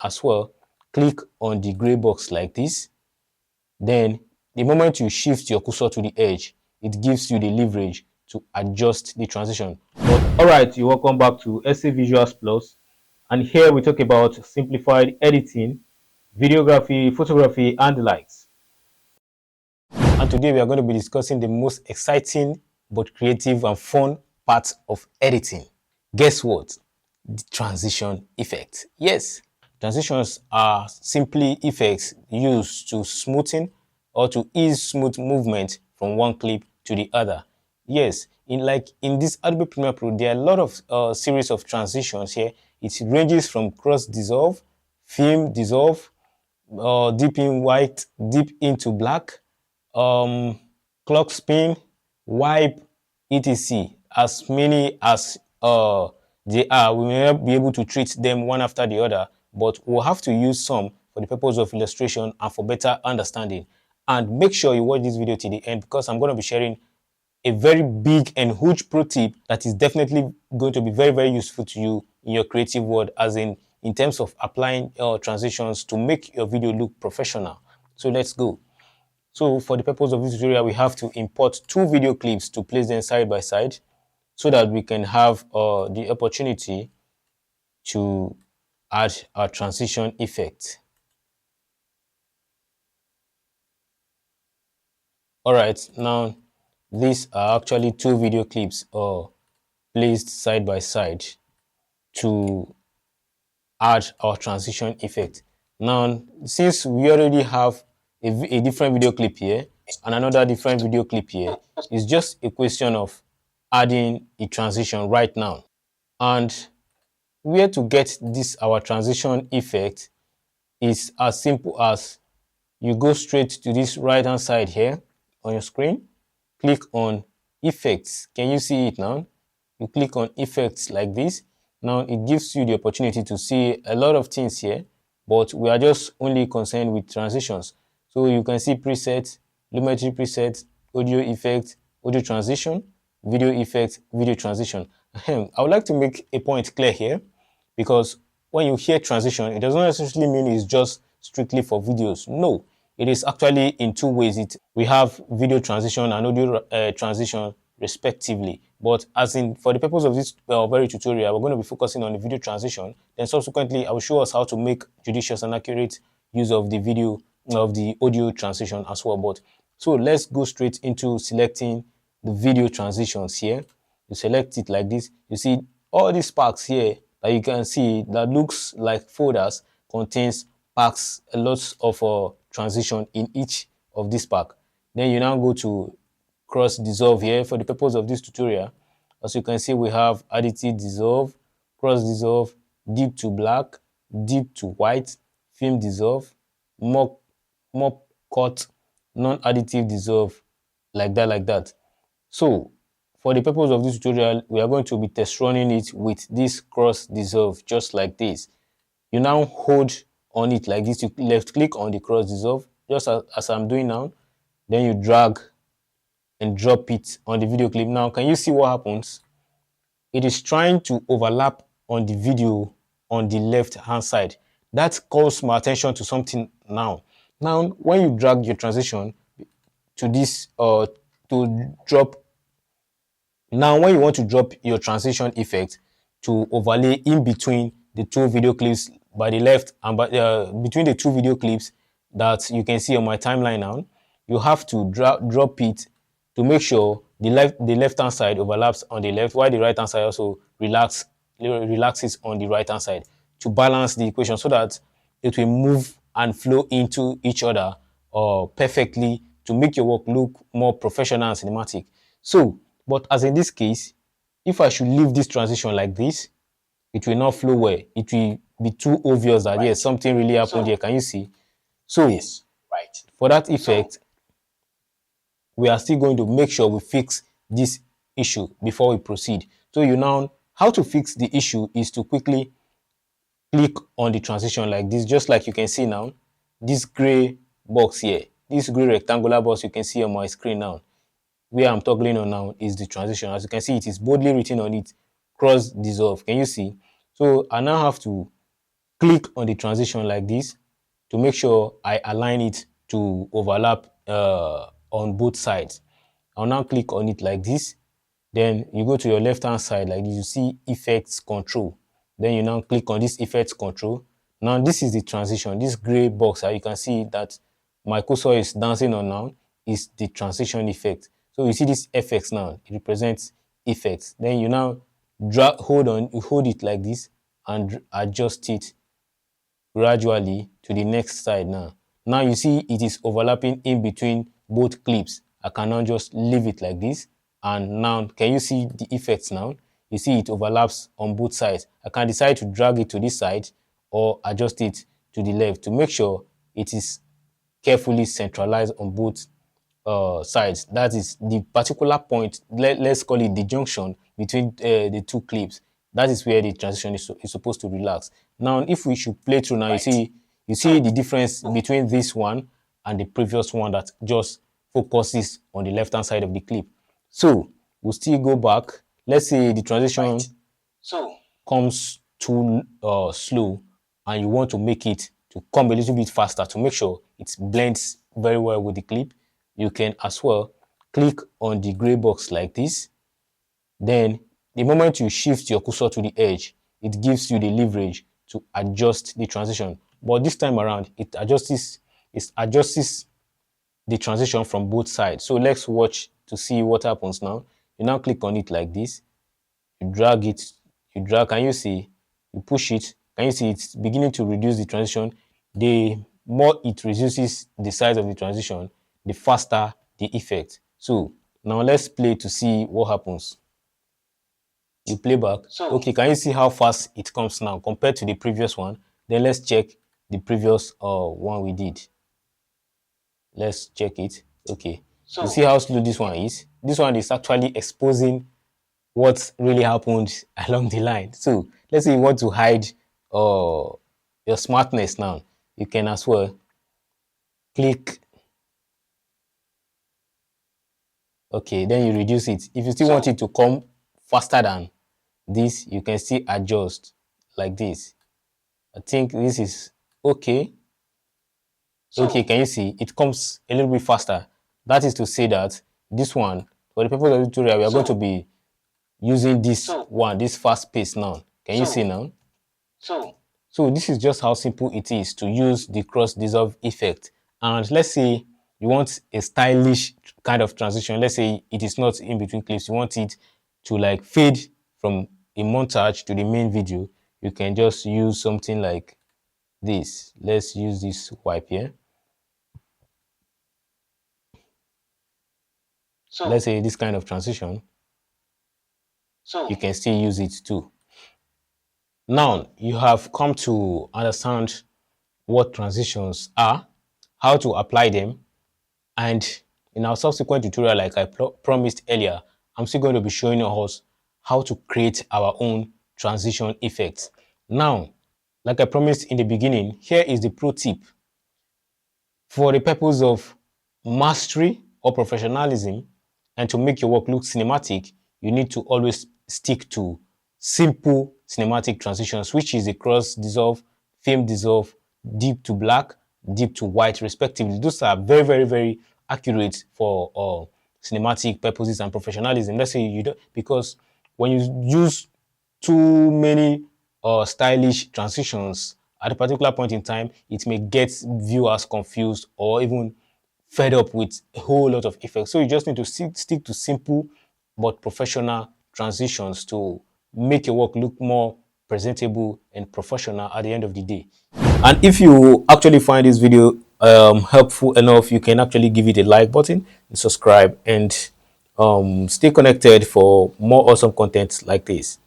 as well, click on the gray box like this. Then the moment you shift your cursor to the edge, it gives you the leverage to adjust the transition. Alright, you're welcome back to SA Visuals Plus, and here we talk about simplified editing, videography, photography, and the likes. And today we are going to be discussing the most exciting but creative and fun part of editing. Guess what? The transition effect. Yes, transitions are simply effects used to smoothen or to ease smooth movement from one clip to the other. Yes, in this Adobe Premiere Pro, there are a lot of series of transitions here. It ranges from cross dissolve, film dissolve, deep in white, deep into black, clock spin, wipe, etc. As many as they are, we may not be able to treat them one after the other, but we'll have to use some for the purpose of illustration and for better understanding. And make sure you watch this video till the end, because I'm going to be sharing a very big and huge pro tip that is definitely going to be very, very useful to you in your creative world, as in terms of applying transitions to make your video look professional. So let's go. So for the purpose of this tutorial, we have to import two video clips to place them side by side so that we can have the opportunity to add a transition effect. All right, now these are actually two video clips placed side by side to add our transition effect. Now, since we already have a different video clip here and another different video clip here, it's just a question of adding a transition right now. And where to get this our transition effect is as simple as you go straight to this right hand side here on your screen, click on effects. Can you see it now? You click on effects like this. Now it gives you the opportunity to see a lot of things here, but we are just only concerned with transitions. So you can see presets, lumetri presets, audio effect, audio transition, video effect, video transition. I would like to make a point clear here, because when you hear transition, it doesn't necessarily mean it's just strictly for videos. No, it is actually in two ways. We have video transition and audio transition respectively. But as in, for the purpose of this very tutorial, we're going to be focusing on the video transition. Then subsequently, I will show us how to make judicious and accurate use of the audio transition as well. But so let's go straight into selecting the video transitions here. You select it like this. You see all these packs here that you can see that looks like folders contains packs, a lot of transition in each of this pack. Then you now go to cross dissolve here. For the purpose of this tutorial, as you can see, we have additive dissolve, cross dissolve, deep to black, deep to white, film dissolve, mop cut, non-additive dissolve, like that. So for the purpose of this tutorial, we are going to be test running it with this cross dissolve, just like this. You now hold on it like this. You left click on the cross dissolve, just as I'm doing now. Then you drag and drop it on the video clip. Now, can you see what happens? It is trying to overlap on the video on the left hand side. That calls my attention to something now. Now, when you drag your transition to this to drop, now when you want to drop your transition effect to overlay in between the two video clips by the left and between the two video clips that you can see on my timeline now, you have to drop it to make sure the left hand side overlaps on the left, while the right hand side also relaxes on the right hand side, to balance the equation so that it will move and flow into each other perfectly, to make your work look more professional and cinematic. So, but as in this case, if I should leave this transition like this, it will not flow well. It will be too obvious that yes, something really happened here. Can you see? So yes, right. For that effect, we are still going to make sure we fix this issue before we proceed. So how to fix the issue is to quickly click on the transition like this, just like you can see now, this gray box here, this gray rectangular box you can see on my screen now, where I'm toggling on now is the transition. As you can see, it is boldly written on it, cross dissolve. Can you see? So I now have to click on the transition like this to make sure I align it to overlap on both sides. I'll now click on it like this. Then you go to your left hand side like this, you see effects control. Then you now click on this effects control. Now this is the transition. This gray box, you can see that my cursor is dancing on now, is the transition effect. So you see this effects now, it represents effects. Then you now you hold it like this and adjust it gradually to the next side now. Now you see it is overlapping in between both clips. I can now just leave it like this. And now, can you see the effects now? You see it overlaps on both sides. I can decide to drag it to this side or adjust it to the left to make sure it is carefully centralized on both sides. That is the particular point, let's call it the junction between the two clips. That is where the transition is supposed to relax. Now, if we should play through now, you see the difference between this one and the previous one that just focuses on the left-hand side of the clip. So, we'll still go back. Let's say the transition comes too slow and you want to make it to come a little bit faster to make sure it blends very well with the clip. You can as well click on the gray box like this. Then the moment you shift your cursor to the edge, it gives you the leverage to adjust the transition. But this time around, it adjusts the transition from both sides. So let's watch to see what happens now. You now click on it like this. You drag it. Can you see? You push it. Can you see it's beginning to reduce the transition? The more it reduces the size of the transition, the faster the effect. So now let's play to see what happens. You play back. Okay, can you see how fast it comes now compared to the previous one? Then let's check the previous one we did. Let's check it. Okay. You see how slow this one is? This one is actually exposing what really happened along the line. So let's say you want to hide your smartness now. You can as well click. Okay, then you reduce it. If you still want it to come faster than this, you can still adjust like this. I think this is okay. Okay, can you see? It comes a little bit faster. That is to say that this one, for the purpose of the tutorial, we are going to be using this one, this fast pace now. Can you see now? So this is just how simple it is to use the cross dissolve effect. And let's say you want a stylish kind of transition. Let's say it is not in between clips. You want it to like fade from a montage to the main video. You can just use something like this. Let's use this wipe here. Let's say this kind of transition. You can still use it too. Now you have come to understand what transitions are, how to apply them, and in our subsequent tutorial, like I promised earlier, I'm still going to be showing us how to create our own transition effects. Now, like I promised in the beginning, here is the pro tip. For the purpose of mastery or professionalism, and to make your work look cinematic, you need to always stick to simple cinematic transitions, which is the cross dissolve, film dissolve, deep to black, deep to white, respectively. Those are very, very, very accurate for cinematic purposes and professionalism. Let's say you don't, because when you use too many stylish transitions at a particular point in time, it may get viewers confused or even fed up with a whole lot of effects. So you just need to stick to simple but professional transitions to make your work look more presentable and professional at the end of the day. And if you actually find this video helpful enough, you can actually give it a like button and subscribe, and stay connected for more awesome content like this.